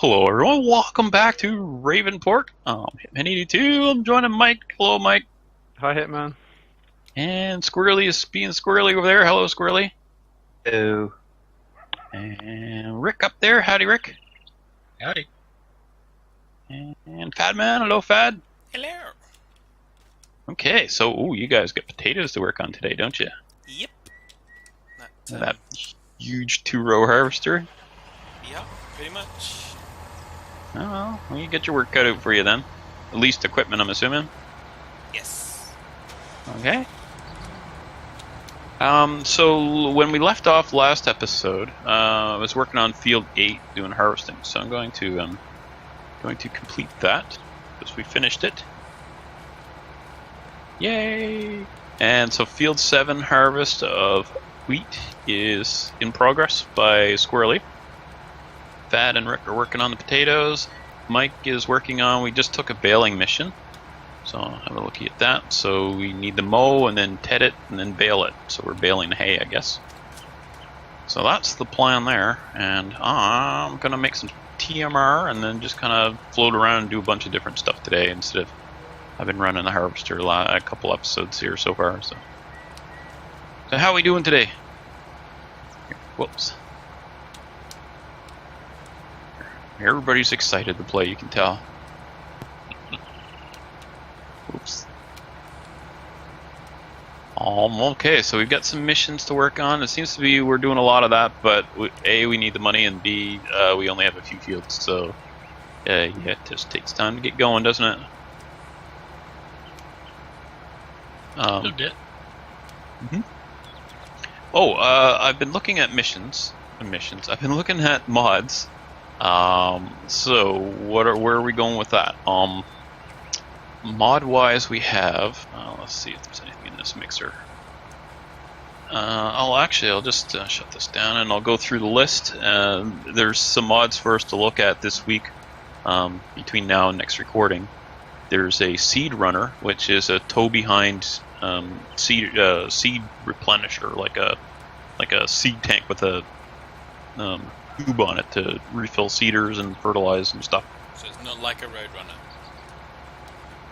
Hello everyone, welcome back to Ravenport. Hitman82, I'm joining Mike. Hello Mike. Hi, Hitman. And Squirrely is being Squirrely over there. Hello Squirrely. Hello. And Rick up there. Howdy Rick. Howdy. And Fadman. Hello Fad. Hello. Okay, so you guys got potatoes to work on today, don't you? Yep. That huge 2-row harvester. Yeah, pretty much. Oh, well, you get your work cut out for you then. At least equipment, I'm assuming. Yes. Okay. So when we left off last episode, I was working on field 8 doing harvesting. So I'm going to complete that because we finished it. Yay! And so field 7 harvest of wheat is in progress by Squirrely. Thad and Rick are working on the potatoes. Mike is working on, we just took a baling mission. So I'll have a look at that. So we need to mow and then ted it and then bale it. So we're baling hay, I guess. So that's the plan there. And I'm going to make some TMR and then just kind of float around and do a bunch of different stuff today instead of, I've been running the harvester a couple episodes here so far. So how are we doing today? Whoops. Everybody's excited to play, you can tell. Oops. Okay, so we've got some missions to work on. It seems to be we're doing a lot of that, but A, we need the money, and B, we only have a few fields, so yeah, it just takes time to get going, doesn't it? A little bit. I've been looking at missions. I've been looking at mods. So where are we going with that? Mod-wise, we have. Let's see if there's anything in this mixer. I'll just shut this down and I'll go through the list. There's some mods for us to look at this week. Between now and next recording, there's a seed runner, which is a tow behind seed replenisher, like a seed tank with a tube on it to refill seeders and fertilize and stuff. So it's not like a Roadrunner.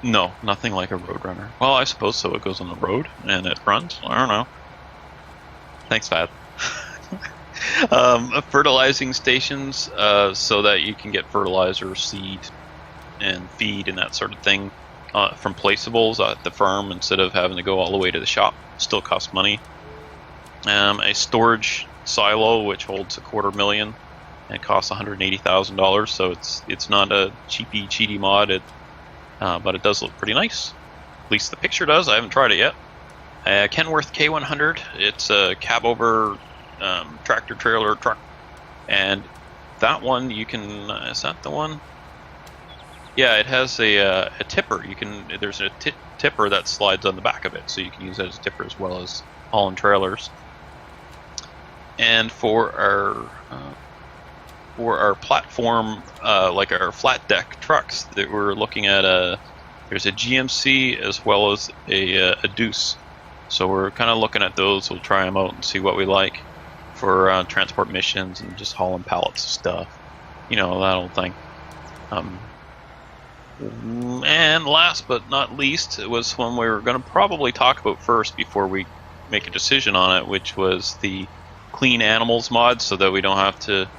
No, nothing like a Roadrunner. Well, I suppose so. It goes on the road and it runs. I don't know. Thanks, Fad. Fertilizing stations so that you can get fertilizer, seed, and feed and that sort of thing from placeables at the farm instead of having to go all the way to the shop. Still costs money. A storage silo which holds $250,000 and it costs $180,000, so it's not a cheapy mod, but it does look pretty nice. At least the picture does. I haven't tried it yet. Kenworth K100, it's a cab over tractor trailer truck, and that one you can is that the one? Yeah, it has a tipper. There's a tipper that slides on the back of it, so you can use that as a tipper as well as hauling trailers. And for our platform, like our flat deck trucks, that we're looking at there's a GMC as well as a Deuce. So we're kind of looking at those. We'll try them out and see what we like for transport missions and just hauling pallets of stuff. You know, that old thing. And last but not least, it was one we were going to probably talk about first before we make a decision on it, which was the Clean Animals mod, so that we don't have to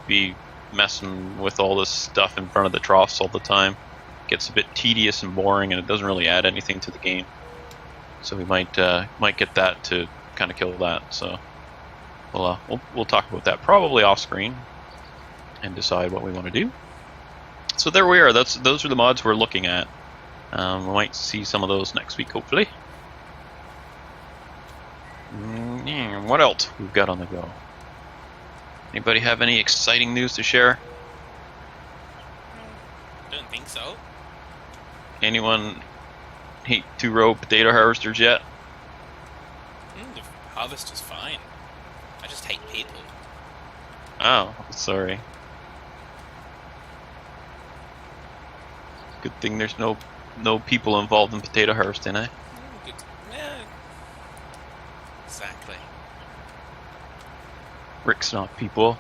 be messing with all this stuff in front of the troughs all the time. It gets a bit tedious and boring, and it doesn't really add anything to the game. So we might get that to kind of kill that. So we'll talk about that probably off screen and decide what we want to do. So there we are. Those are the mods we're looking at. We might see some of those next week, hopefully. What else we've got on the go? Anybody have any exciting news to share? Don't think so. Anyone hate 2-row potato harvesters yet? The harvest is fine. I just hate people. Oh, sorry. Good thing there's no people involved in potato harvesting, eh? Good. Yeah. Exactly. Rick's not people.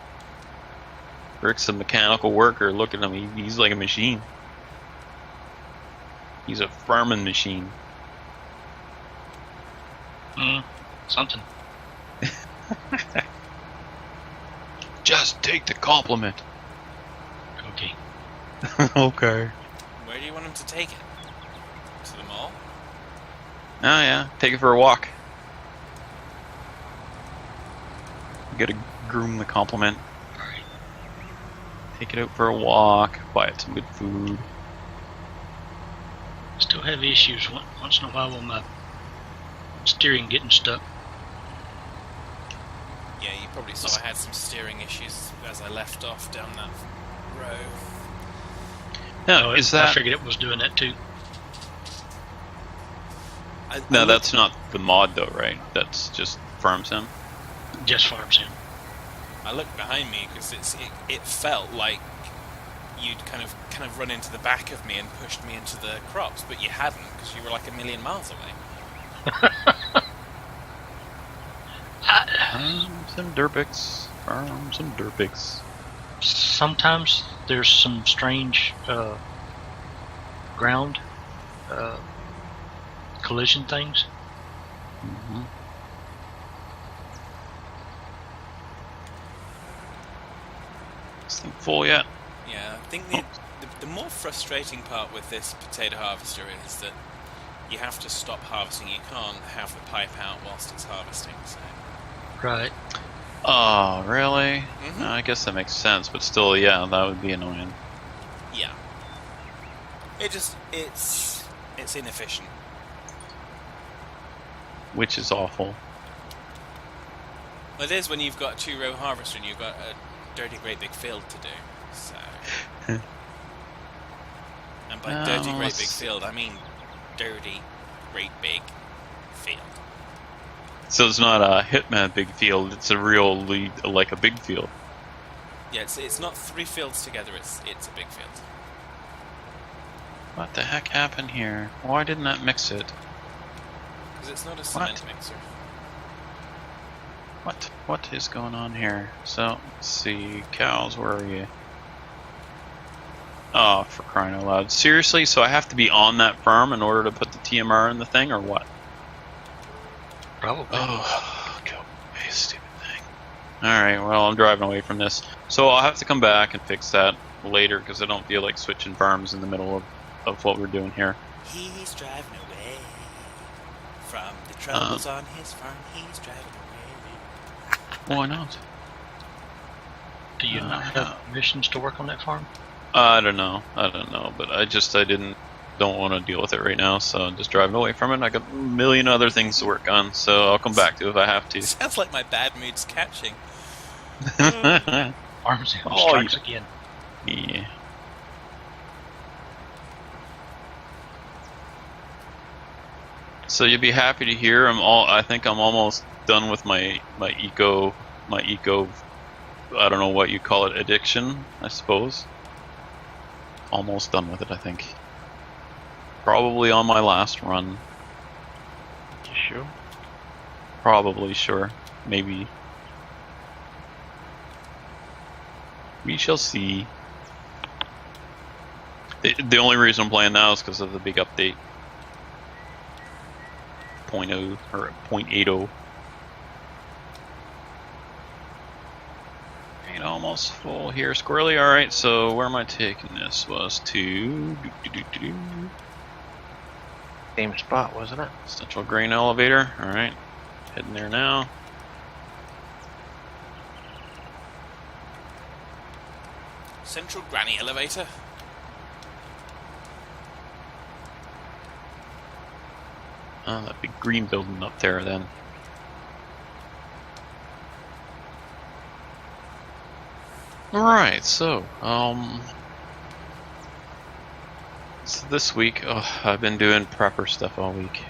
Rick's a mechanical worker. Look at him. He's like a machine. He's a farming machine. Something. Just take the compliment. Okay. Okay. Where do you want him to take it? To the mall? Oh yeah, take it for a walk. You gotta groom the compliment. Alright. Take it out for a walk, buy it some good food. Still have issues once in a while with my steering getting stuck. Yeah, you probably saw I had some steering issues as I left off down that row. No, is that... I figured it was doing that too. No, that's not the mod though, right? That's just Farm Sim? Just Farm Sim. I looked behind me because it felt like you'd kind of run into the back of me and pushed me into the crops, but you hadn't because you were like a million miles away. Some Durbics. Farm some Durbics. Sometimes there's some strange ground collision things. Mm-hmm. This thing full yet? Yeah, I think the more frustrating part with this potato harvester is that you have to stop harvesting. You can't have the pipe out whilst it's harvesting. So. Right. Oh, really? Mm-hmm. I guess that makes sense, but still, yeah, that would be annoying. Yeah. It's inefficient. Which is awful. Well, it is when you've got a 2-row harvester and you've got a dirty great big field to do. So. And by dirty great big field, I mean dirty great big field. So it's not a Hitman big field, it's a real lead, like a big field. Yeah, it's not 3 fields together, it's a big field. What the heck happened here? Why didn't that mix it? Because it's not a cement mixer. What is going on here? So, let's see, cows, where are you? Oh, for crying out loud. Seriously? So I have to be on that farm in order to put the TMR in the thing, or what? Probably. Oh, go away, stupid thing. Alright, well, I'm driving away from this. So I'll have to come back and fix that later, because I don't feel like switching farms in the middle of what we're doing here. He's driving away from the troubles on his farm. He's driving away. Why not? Do you not have permissions to work on that farm? I don't know, but I don't want to deal with it right now, so I'm just driving away from it. I got a million other things to work on, so I'll come back to it if I have to. Sounds like my bad mood's catching. Farm Sim strikes again. Yeah. So you'll be happy to hear I think I'm almost done with my eco, I don't know what you call it, addiction, I suppose. Almost done with it, I think. Probably on my last run. You sure? Probably, sure. Maybe. We shall see. The only reason I'm playing now is because of the big update. 0.0 or 0.80. Ain't almost full here, squirrely. Alright, so where am I taking this? Was to Same spot, wasn't it? Central Grain Elevator. Alright, heading there now. Central Granny Elevator. Oh, that big green building up there then. Alright, so this week, I've been doing prepper stuff all week.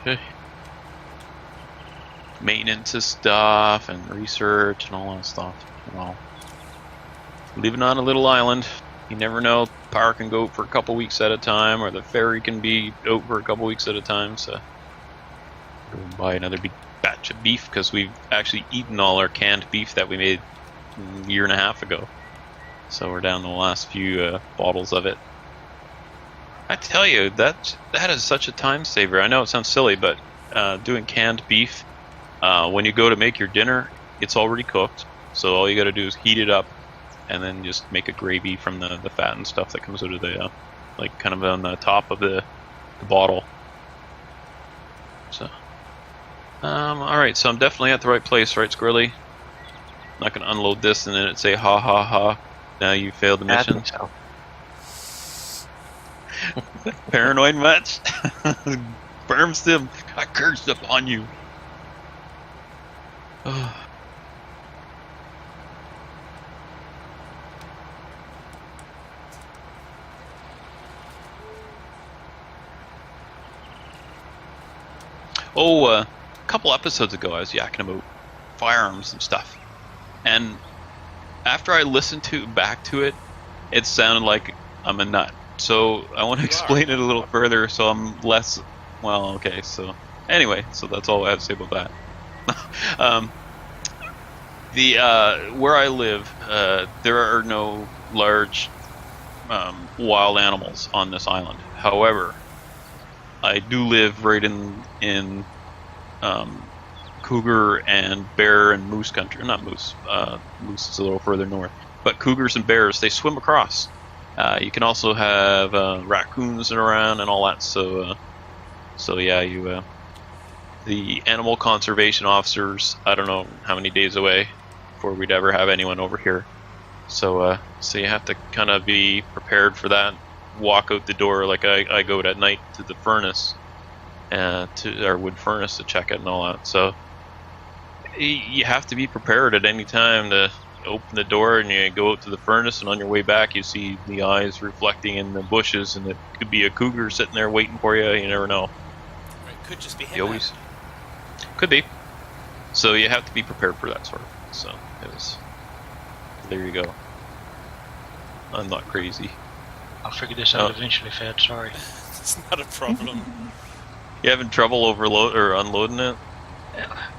Maintenance of stuff and research and all that stuff. Well, living on a little island, you never know, power can go for a couple weeks at a time, or the ferry can be out for a couple weeks at a time, so go and buy another big batch of beef, because we've actually eaten all our canned beef that we made a year and a half ago. So we're down to the last few bottles of it. I tell you, that is such a time saver. I know it sounds silly, but doing canned beef, when you go to make your dinner, it's already cooked. So all you got to do is heat it up, and then just make a gravy from the fat and stuff that comes out of the, like kind of on the top of the bottle. So, all right. So I'm definitely at the right place, right, Squirrely? I'm not gonna unload this and then it say ha ha ha. Now you failed the I mission. think so. Paranoid much? Firm Sim, I cursed upon you. A couple episodes ago I was yakking about firearms and stuff. And after I listened back to it, it sounded like I'm a nut. So I want to explain it a little further so I'm less... Well, okay, so... Anyway, so that's all I have to say about that. Where I live, there are no large wild animals on this island. However, I do live right in cougar and bear and moose country. Not moose. Moose is a little further north. But cougars and bears, they swim across. You can also have raccoons around and all that. So yeah, the animal conservation officers, I don't know how many days away before we'd ever have anyone over here. So you have to kind of be prepared for that. Walk out the door like I go out at night to the furnace, to our wood furnace to check it and all that. So you have to be prepared at any time to open the door and you go out to the furnace, and on your way back you see the eyes reflecting in the bushes, and it could be a cougar sitting there waiting for you. You never know. It could just be him. You always could be. So you have to be prepared for that sort of thing. So there you go. I'm not crazy. I'll figure this out eventually, Fed. Sorry. It's not a problem. You having trouble overload or unloading it?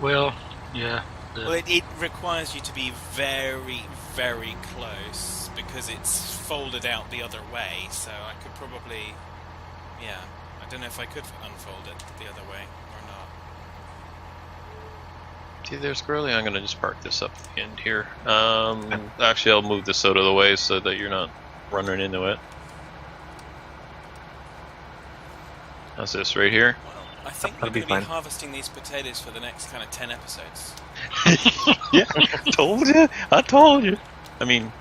Well, yeah. Well, it requires you to be very, very close because it's folded out the other way. So I could probably, yeah. I don't know if I could unfold it the other way or not. See, there's Squirrely. I'm gonna just park this up at the end here. Actually, I'll move this out of the way so that you're not running into it. How's this right here? Well, I think we're going to be harvesting these potatoes for the next kind of 10 episodes. Yeah, told you. I told you. I mean,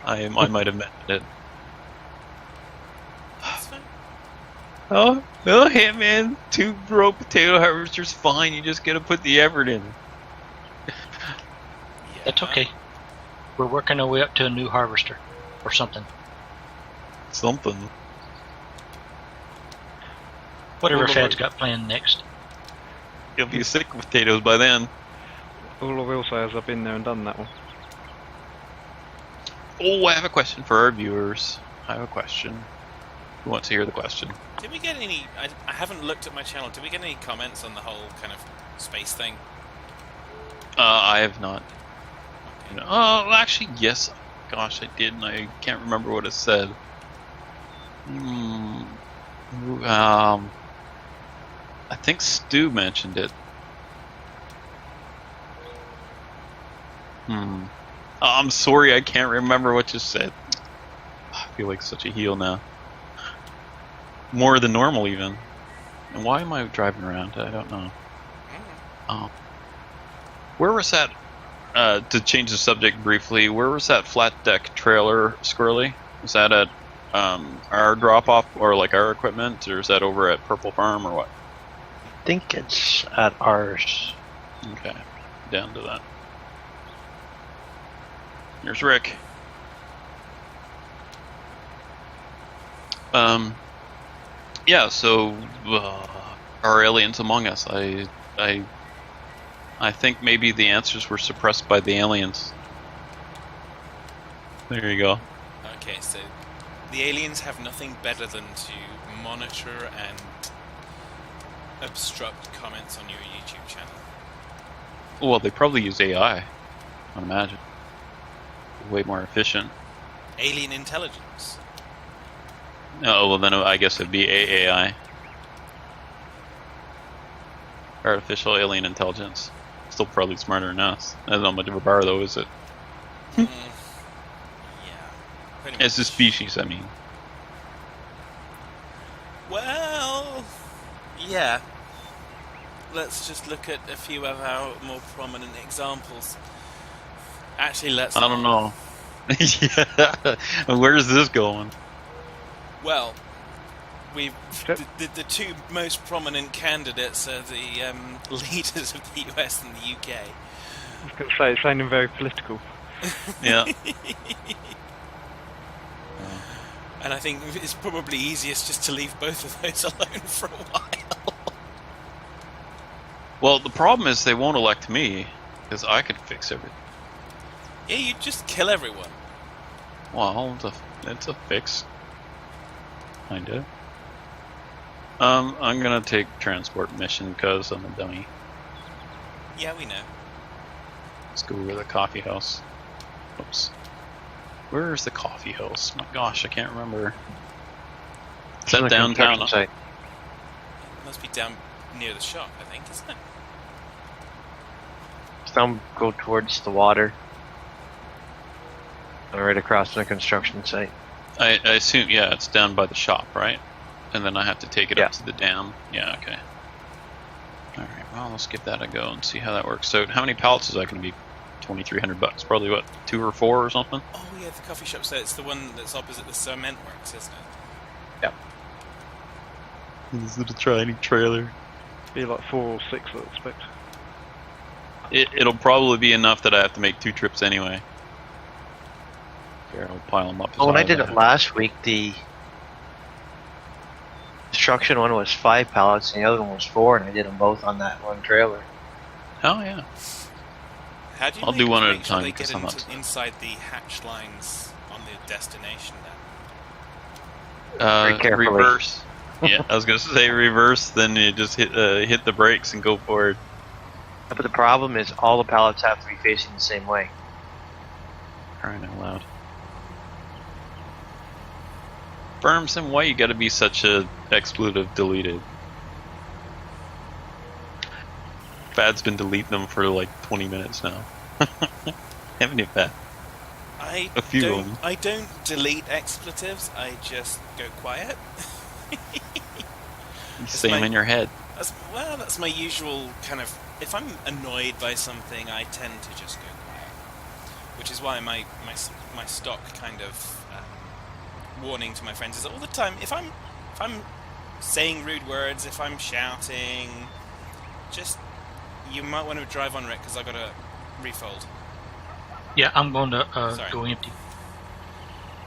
I might have mentioned it. That's fine. Oh, hey man, 2 broke potato harvesters, fine. You just gotta put the effort in. Yeah. That's okay. We're working our way up to a new harvester or something. Something. Whatever Fed's got planned next. You'll be sick of potatoes by then. All I will say is I've been there and done that one. Oh, I have a question for our viewers. I have a question. Who wants to hear the question? Did we get any... I haven't looked at my channel. Did we get any comments on the whole kind of space thing? I have not. Okay. Oh, actually, yes. Gosh, I did, and I can't remember what it said. I think Stu mentioned it. Oh, I'm sorry, I can't remember what you said. I feel like such a heel now. More than normal, even. And why am I driving around? I don't know. Oh. Where was that, to change the subject briefly, where was that flat deck trailer, Squirrely? Was that at our drop-off, or like our equipment, or is that over at Purple Pharm, or what? I think it's at ours. Okay, down to that. Here's Rick. Yeah, so are aliens among us? I think maybe the answers were suppressed by the aliens. There you go. Okay, so the aliens have nothing better than to monitor and obstruct comments on your YouTube channel. Well, they probably use AI, I imagine. way more efficient. Alien intelligence. Oh, well then I guess it'd be AAI. Artificial Alien Intelligence. Still probably smarter than us. That's not much of a bar though, is it? Yeah. Pretty It's a much. species, I mean. Well, yeah. Let's just look at a few of our more prominent examples. Actually, let's. I don't know. Yeah. Where's this going? Well, the two most prominent candidates are the leaders of the US and the UK. I was going to say, it's sounding very political. Yeah. And I think it's probably easiest just to leave both of those alone for a while. Well, the problem is they won't elect me, because I could fix everything. Yeah, you just kill everyone. Well, it's a fix. Kinda. I'm gonna take transport mission because I'm a dummy. Yeah, we know. Let's go over the coffee house. Oops. Where's the coffee house? My gosh, I can't remember. Is that downtown? Site. It must be down near the shop, I think, isn't it? Some go towards the water. And right across from the construction site. I assume, yeah, it's down by the shop, right? And then I have to take it Yeah. up to the dam. Yeah, okay. Alright, well, let's give that a go and see how that works. So, how many pallets is that going to be? $2,300. Probably, what, 2 or 4 or something? Oh, yeah, the coffee shop. So it's the one that's opposite the cement works, isn't it? Yep. This little tiny trailer. Be like 4 or 6, I expect. It'll probably be enough that I have to make 2 trips anyway. Here, I'll pile them up. Oh, when I did it last week, the construction one was 5 pallets and the other one was 4, and I did them both on that one trailer. Oh, yeah. How do you I'll do one at a make sure time, they 'cause get I'm not- inside the hatch lines on the destination then? Very carefully. Reverse. Yeah, I was gonna say reverse. Then you just hit the brakes and go forward. But the problem is all the pallets have to be facing the same way. Crying out loud. Pharms, and why you gotta be such a expletive deleted? Bad's been deleting them for like 20 minutes now. Haven't you, Bad? A few of them. I don't delete expletives. I just go quiet. You say them my- in your head. That's my usual kind of. If I'm annoyed by something, I tend to just go quiet, which is why my stock kind of warning to my friends is all the time. If I'm saying rude words, if I'm shouting, just you might want to drive on, Rick, because I got to refold. Yeah, I'm going to Sorry. go empty.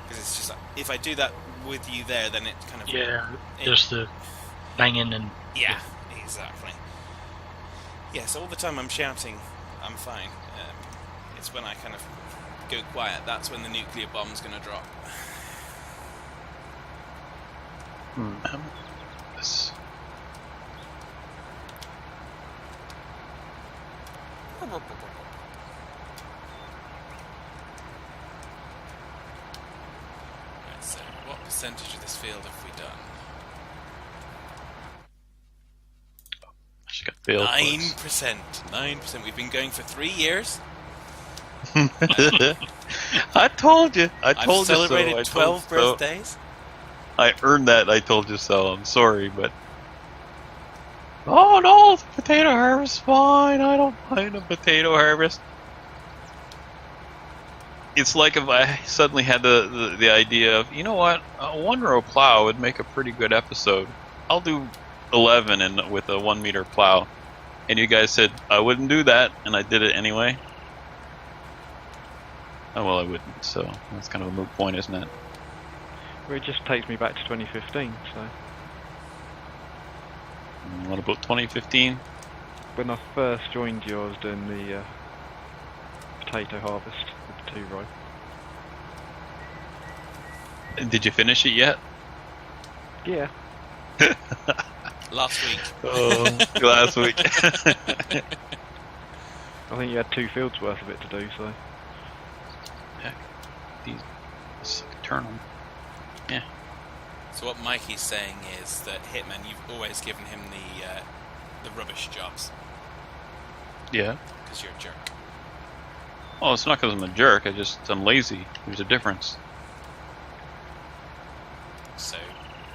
Because it's just like, if I do that with you there, then it kind of Yeah, it- just the banging and Yeah, exactly. Yeah, so all the time I'm shouting, I'm fine. It's when I kind of go quiet, that's when the nuclear bomb's going to drop. This. Right, so what percentage of this field have we done? She got failed. 9%. 9%. We've been going for 3 years. I told you. I I've told you so. celebrated I 12 told you so. birthdays. I earned that. I told you so. I'm sorry, but. Oh no, the potato harvest fine. I don't mind a potato harvest. It's like if I suddenly had the idea of, you know what, a 1-row plow would make a pretty good episode. I'll do 11 and with a 1 meter plow. And you guys said I wouldn't do that, and I did it anyway. Oh well, I wouldn't. So that's kind of a moot point, isn't it? Well, it just takes me back to 2015, so And what about 2015? when I first joined you I was doing the potato harvest with the 2-row. Did you finish it yet? Yeah. Last week. Oh, last week. I think you had 2 fields worth of it to do, so Heck, these turn them. Yeah. So what Mikey's saying is that Hitman, you've always given him the rubbish jobs Yeah. because you're a jerk. Oh, it's not because I'm a jerk. I'm lazy. There's a difference. So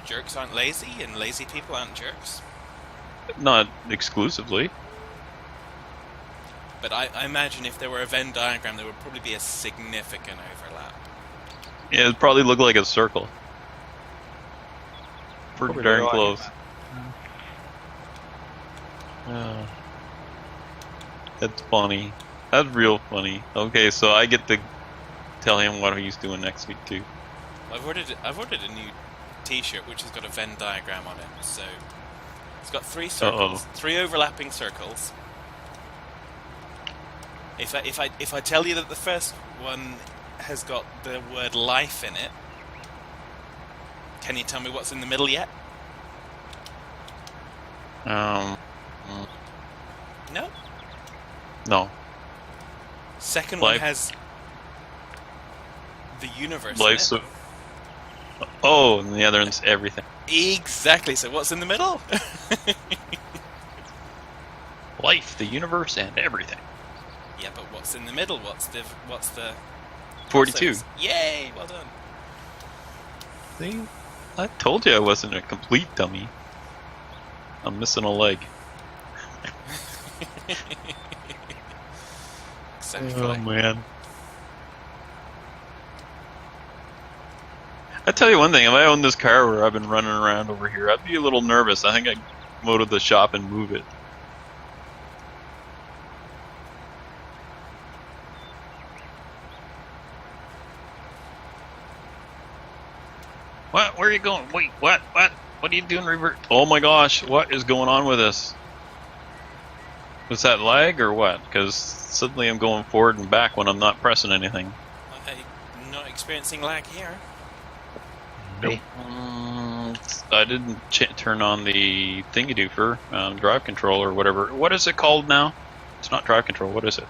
jerks aren't lazy, and lazy people aren't jerks. Not exclusively. But I imagine if there were a Venn diagram, there would probably be a significant overlap. Yeah, it'd probably look like a circle. Pretty Probably darn right. close. That's funny. That's real funny. Okay, so I get to tell him what he's doing next week too. I've ordered a new T-shirt which has got a Venn diagram on it. So it's got 3 circles, 3 overlapping circles. If I tell you that the first one has got the word life in it, can you tell me what's in the middle yet? No. No. Second Life. one has the universe Life's in it. Oh, and the other one's everything. Exactly. So what's in the middle? Life, the universe, and everything. Yeah, but what's in the middle? What's the 42. Yay! Well done. See? I told you I wasn't a complete dummy. I'm missing a leg. Exactly. Oh man. I tell you one thing, if I owned this car where I've been running around over here, I'd be a little nervous. I think I'd go to the shop and move it. What? Where are you going? Wait, what? What? What are you doing, revert? Oh my gosh, what is going on with this? Was that lag or what? Because suddenly I'm going forward and back when I'm not pressing anything. I'm not experiencing lag here. Me. I didn't turn on the thingy-doofer, drive control or whatever. What is it called now? It's not drive control. What is it?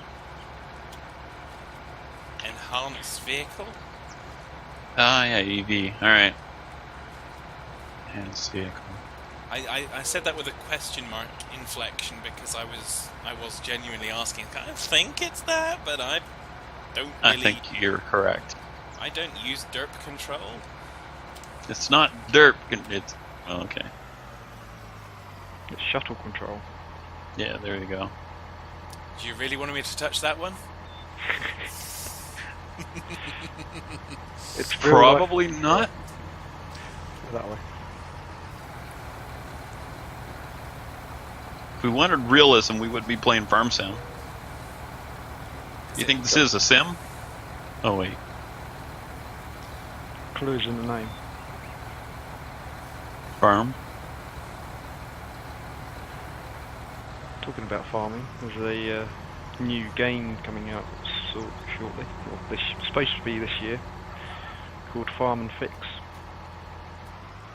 Enhanced vehicle? Ah, yeah, EV. All right. Enhanced vehicle. I said that with a question mark inflection because I was genuinely asking. I don't think it's that, but I don't really. I think you're correct. I don't use derp control. It's not derp. It's okay. It's shuttle control. Yeah, there you go. Do you really want me to touch that one? It's Probably not. that way. If we wanted realism, we would be playing Farm Sim. You think this is a sim? Oh wait. Clues in the name. Farm. Talking about farming, there's a new game coming out shortly, or supposed to be this year, called Farm and Fix.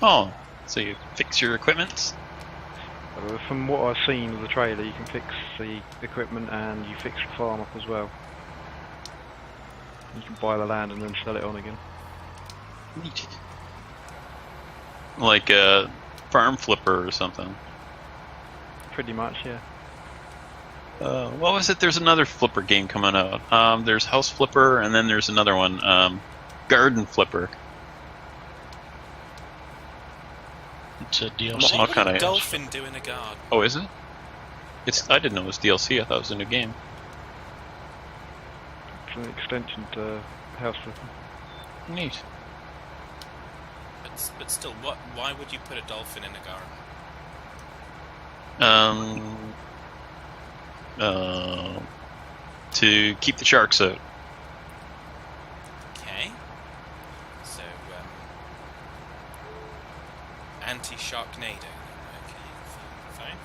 Oh, so you fix your equipment? From what I've seen of the trailer, you can fix the equipment and you fix the farm up as well. You can buy the land and then sell it on again. Neat. Like a farm flipper or something. Pretty much, yeah. What was it? There's another flipper game coming out. There's House Flipper, and then there's another one, Garden Flipper. It's a What DLC. What kind would a of- dolphin do in a garden? Oh, is it? It's. I didn't know it was DLC. I thought it was a new game. It's an extension to House Flipper. Neat. But still, why would you put a dolphin in a garden? To keep the sharks out. Okay. So, anti-Sharknado. Okay, fine.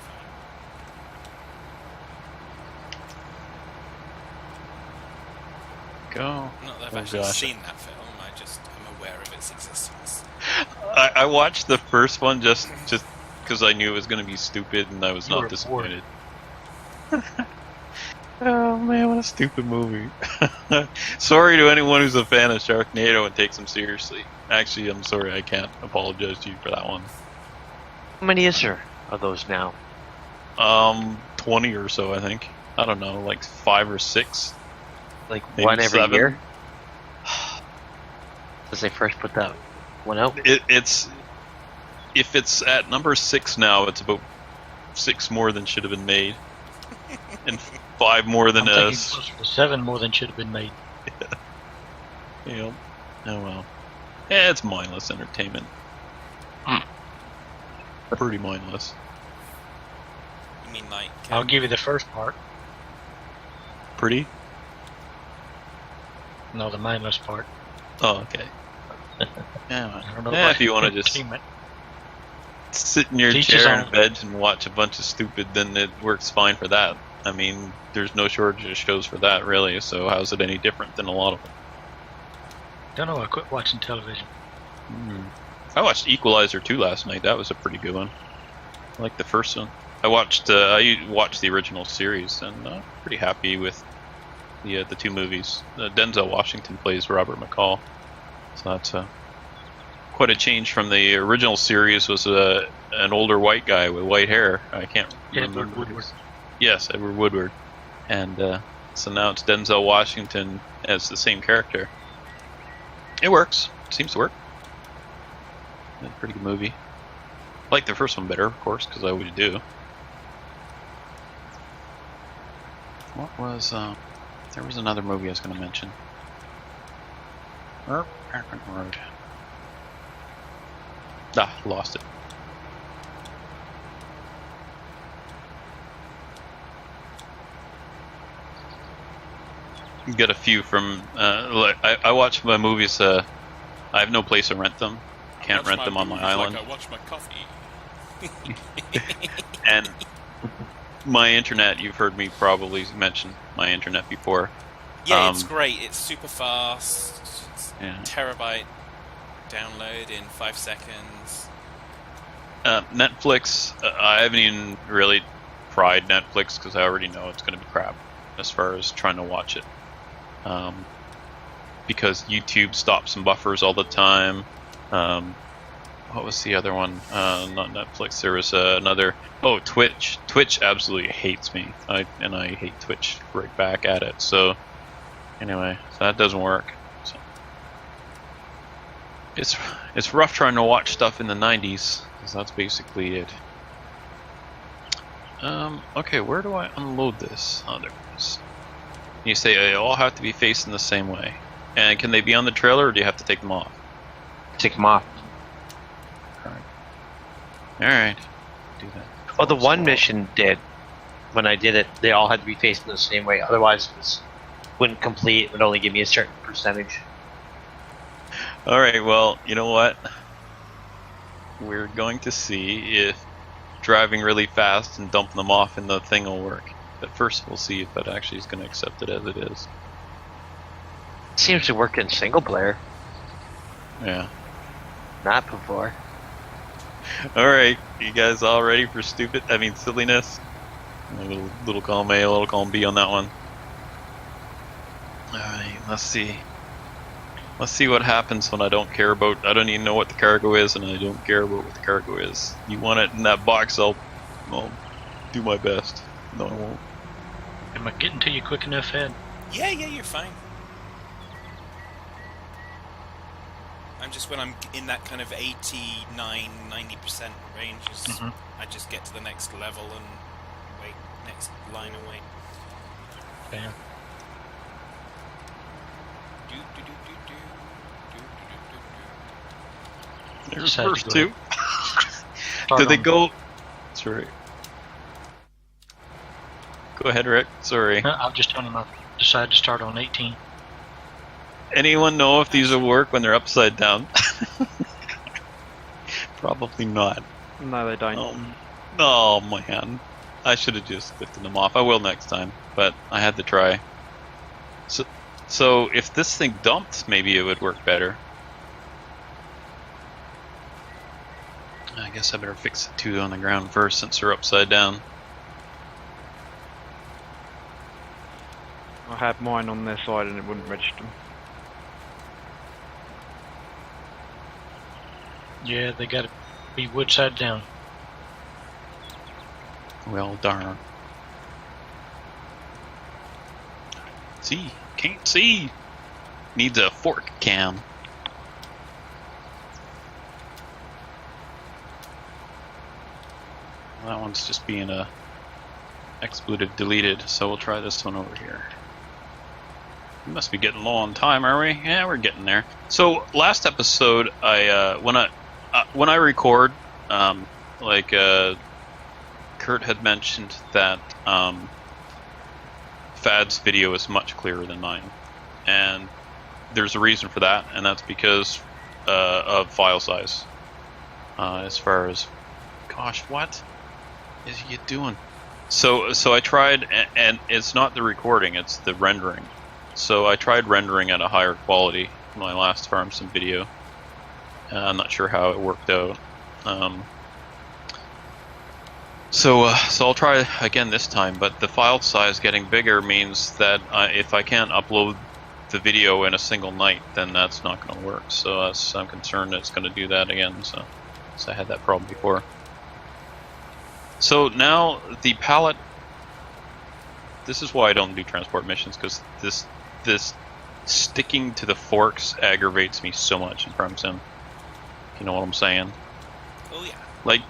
Go. Not that I've Oh, actually gosh. seen that film, I'm aware of its existence. I watched the first one just because I knew it was going to be stupid, and I was You were not disappointed. Oh man, what a stupid movie. Sorry to anyone who's a fan of Sharknado and takes him seriously. Actually, I'm sorry, I can't apologize to you for that one. How many is there of those now? 20 or so, I think. I don't know, like 5 or 6. Like Maybe one every 7. year? Since they first put that one out? It's if it's at number 6 now, it's about 6 more than should have been made, and 5 more than I'm thinking us. closer to 7 more than should have been made. Yep. Oh well. Yeah, it's mindless entertainment. Pretty mindless. You mean like? I'll give you the first part. Pretty. No, the mindless part. Oh, okay. Yeah, I don't know yeah, about if you want to just entertainment. sit in your Teach his chair own. and bed and watch a bunch of stupid, then it works fine for that. I mean, there's no shortage of shows for that, really, so how's it any different than a lot of them? Don't know, I quit watching television. I watched Equalizer 2 last night. That was a pretty good one. I like the first one. I watched the original series, and pretty happy with the 2 movies. Denzel Washington plays Robert McCall, so that's quite a change from the original series. Was an older white guy with white hair. I can't remember. Edward Woodward. Yes, Edward Woodward, and so now it's Denzel Washington as the same character. It works. Seems to work. Yeah, pretty good movie. I like the first one better, of course, because I always do. What was there was another movie I was going to mention. Road. Lost it. Get a few from. I watch my movies. I have no place to rent them. Can't rent them on my island. Like I watch my coffee. And my internet, you've heard me probably mention my internet before. Yeah, it's great. It's super fast. It's Yeah. terabyte download in 5 seconds. Netflix, I haven't even really tried Netflix because I already know it's going to be crap as far as trying to watch it. Because YouTube stops and buffers all the time. What was the other one? Not Netflix. There was another. Oh, Twitch. Twitch absolutely hates me. I hate Twitch right back at it. So anyway, so that doesn't work. So it's rough trying to watch stuff in the 90s because that's basically it. Okay, where do I unload this? Oh, there it is. You say they all have to be facing the same way. And can they be on the trailer, or do you have to take them off? Take them off. Alright. Do that. Oh, the one mission did. When I did it, they all had to be facing the same way. Otherwise, it wouldn't complete. It would only give me a certain percentage. Alright, well, you know what? We're going to see if driving really fast and dumping them off in the thing will work. But first we'll see if it actually is going to accept it as it is. Seems to work in single player. Yeah. Not before. Alright, you guys all ready for silliness? A little column A, a little column B on that one. Alright, let's see. Let's see what happens when I don't even know what the cargo is, and I don't care about what the cargo is. You want it in that box, I'll do my best. No, I won't. Am I getting to you quick enough, Ed? Yeah, you're fine. I'm just when I'm in that kind of 89-90% range, I just get to the next level and wait, next line and wait. Bam. There's Just had to first go two. Start Did they on- go? Sorry. Go ahead, Rick. Sorry. I've just done enough. Decided to start on 18. Anyone know if these will work when they're upside down? Probably not. No, they don't. Oh man. I should have just lifted them off. I will next time, but I had to try. So if this thing dumped, maybe it would work better. I guess I better fix the two on the ground first since they're upside down. had mine on their side and it wouldn't register them. Yeah, they got to be wood side down. Well, darn. See, can't see. Needs a fork cam. That one's just being a expletive deleted, so we'll try this one over here. We must be getting low on time, are we? Yeah, we're getting there. So last episode, when I record, Kurt had mentioned that Fad's video is much clearer than mine, and there's a reason for that, and that's because of file size. As far as, gosh, what is you doing? So I tried, and it's not the recording, it's the rendering. So I tried rendering at a higher quality in my last Farm Sim video. I'm not sure how it worked out. So I'll try again this time, but the file size getting bigger means that if I can't upload the video in a single night, then that's not going to work. So I'm concerned it's going to do that again. So I had that problem before. So now the pallet. This is why I don't do transport missions, because this sticking to the forks aggravates me so much in Farm Sim. You know what I'm saying? Oh yeah. Like,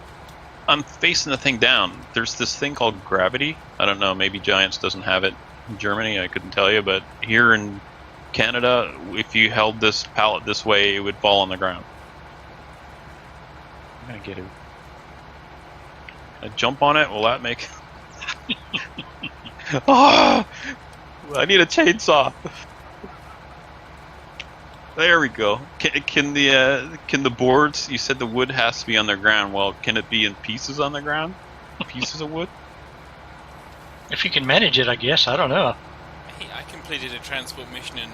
I'm facing the thing down. There's this thing called gravity. I don't know, maybe Giants doesn't have it in Germany, I couldn't tell you, but here in Canada, if you held this pallet this way, it would fall on the ground. I'm gonna get it. I jump on it, will that make... Oh, I need a chainsaw. There we go. Can the boards? You said the wood has to be on the ground. Well, can it be in pieces on the ground? Pieces of wood? If you can manage it, I guess. I don't know. Hey, I completed a transport mission and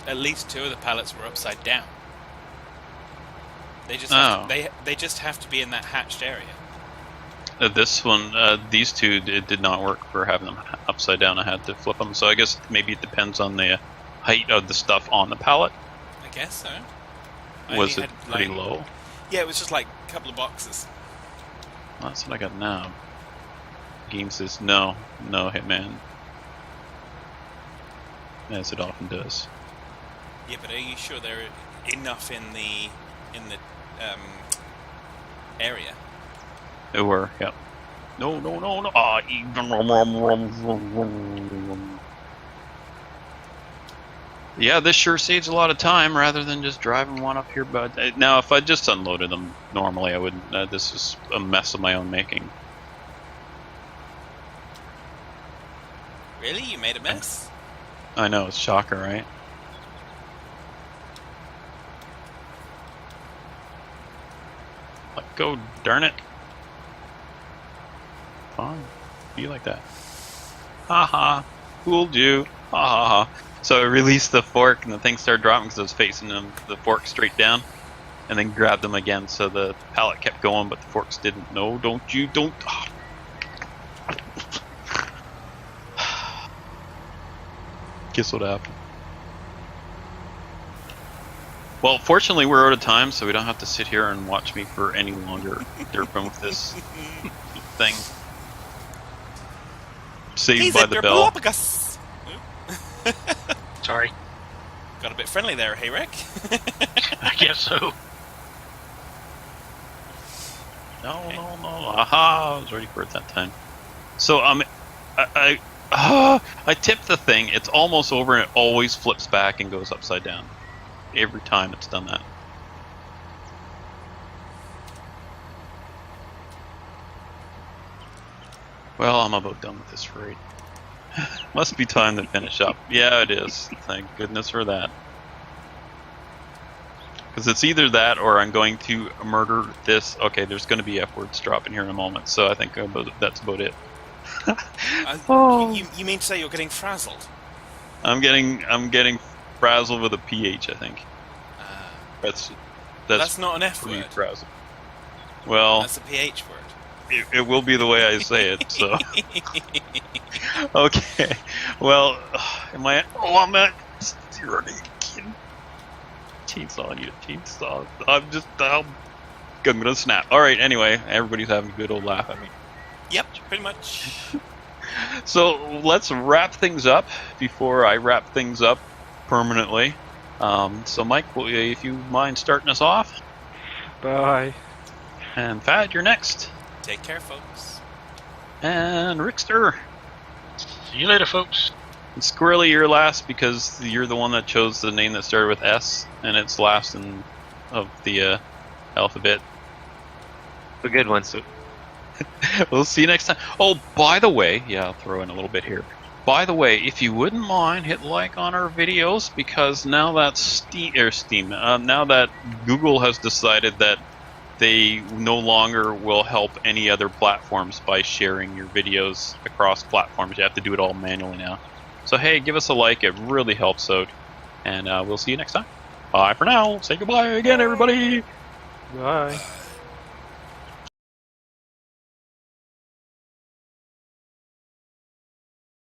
at least 2 of the pallets were upside down. They just have to, they just have to be in that hatched area. This one, these 2, it did not work for having them upside down. I had to flip them. So I guess maybe it depends on the height of the stuff on the pallet. I guess so. Was it pretty low? Yeah, it was just like a couple of boxes. That's what I got now. Game says no, Hitman. As it often does. Yeah, but are you sure there are enough in the area? It were, yep. No. Yeah, this sure saves a lot of time rather than just driving one up here. But now, if I just unloaded them normally, I wouldn't. This is a mess of my own making. Really? You made a mess? I know, it's shocker, right? Let go, darn it. Fine. Be like that. Haha. Fooled you. Ha ha ha. So I released the fork and the thing started dropping because I was facing the fork straight down. And then grabbed them again, so the pallet kept going, but the forks didn't. No, don't. Oh. Guess what happened? Well, fortunately we're out of time, so we don't have to sit here and watch me for any longer derping with this thing. Saved by the bell. Sorry. Got a bit friendly there, hey Rick? I guess so. No. Aha! I was ready for it that time. So I tipped the thing. It's almost over, and it always flips back and goes upside down. Every time it's done that. Well, I'm about done with this raid. Must be time to finish up. Yeah, it is. Thank goodness for that. Because it's either that or I'm going to murder this. Okay, there's going to be F words dropping here in a moment, so I think that's about it. You mean to say you're getting frazzled? I'm getting frazzled with a PH, I think. That's not an F word. Frazzled. Well, that's a PH word. it will be the way I say it. So okay. Well, am I? Oh, I'm at 0 to 18. Chainsaw, I need a chainsaw. I'm gonna snap. All right. Anyway, everybody's having a good old laugh at me. Yep, pretty much. So let's wrap things up before I wrap things up permanently. So Mike, if you mind starting us off, Bye. and Pat, you're next, Take care, folks. and Rickster, See you later, folks. and Squirrely, you're last because you're the one that chose the name that started with S, and it's last in of the alphabet. A good one. So We'll see you next time. Oh, by the way, yeah, I'll throw in a little bit here. By the way, if you wouldn't mind, hit like on our videos, because now that now that Google has decided that they no longer will help any other platforms by sharing your videos across platforms. You have to do it all manually now. So hey, give us a like. It really helps out. And we'll see you next time. Bye for now. Say goodbye again, everybody. Bye.